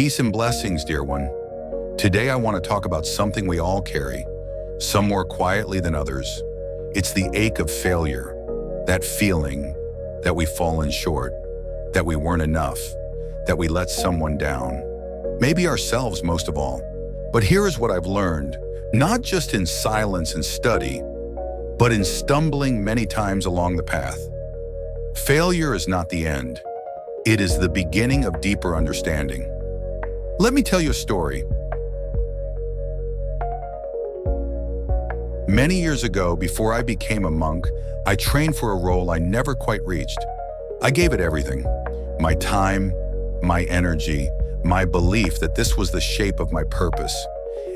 Peace and blessings, dear one. Today I want to talk about something we all carry, some more quietly than others. It's the ache of failure, that feeling that we've fallen short, that we weren't enough, that we let someone down, maybe ourselves most of all. But here is what I've learned, not just in silence and study, but in stumbling many times along the path. Failure is not the end. It is the beginning of deeper understanding. Let me tell you a story. Many years ago, before I became a monk, I trained for a role I never quite reached. I gave it everything. My time, my energy, my belief that this was the shape of my purpose.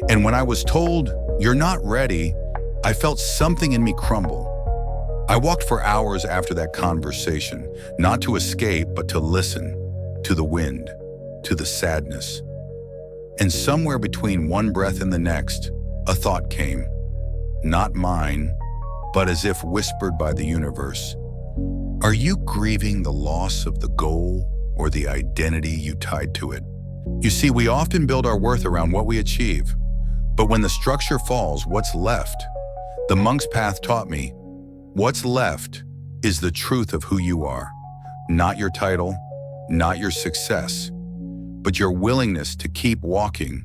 And when I was told, "You're not ready," I felt something in me crumble. I walked for hours after that conversation, not to escape, but to listen, to the wind, to the sadness. And somewhere between one breath and the next, a thought came. Not mine, but as if whispered by the universe. Are you grieving the loss of the goal or the identity you tied to it? You see, we often build our worth around what we achieve. But when the structure falls, what's left? The monk's path taught me, what's left is the truth of who you are. Not your title, not your success, but your willingness to keep walking,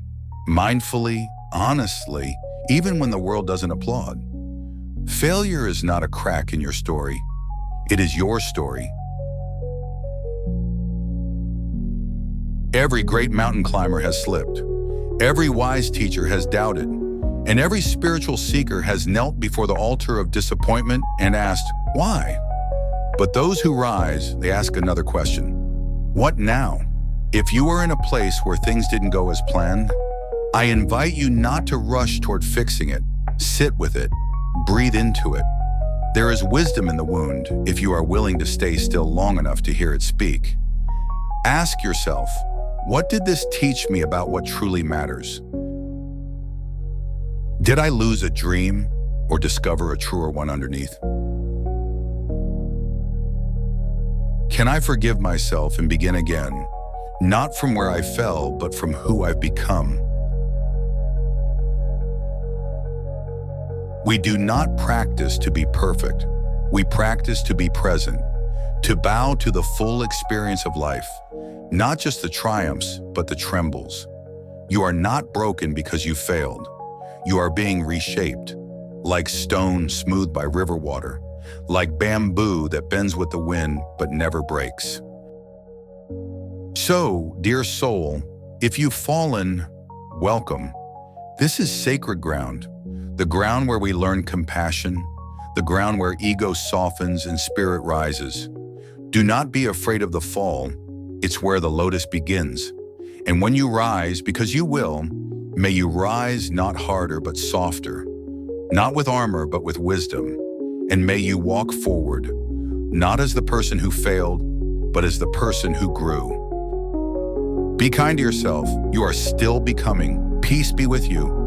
mindfully, honestly, even when the world doesn't applaud. Failure is not a crack in your story. It is your story. Every great mountain climber has slipped. Every wise teacher has doubted. And every spiritual seeker has knelt before the altar of disappointment and asked, why? But those who rise, they ask another question. What now? If you are in a place where things didn't go as planned, I invite you not to rush toward fixing it. Sit with it. Breathe into it. There is wisdom in the wound if you are willing to stay still long enough to hear it speak. Ask yourself, what did this teach me about what truly matters? Did I lose a dream or discover a truer one underneath? Can I forgive myself and begin again, not from where I fell, but from who I've become? We do not practice to be perfect. We practice to be present, to bow to the full experience of life, not just the triumphs, but the trembles. You are not broken because you failed. You are being reshaped, like stone smoothed by river water, like bamboo that bends with the wind but never breaks. So, dear soul, if you've fallen, welcome. This is sacred ground, the ground where we learn compassion, the ground where ego softens and spirit rises. Do not be afraid of the fall. It's where the lotus begins. And when you rise, because you will, may you rise not harder but softer, not with armor but with wisdom. And may you walk forward, not as the person who failed, but as the person who grew. Be kind to yourself. You are still becoming. Peace be with you.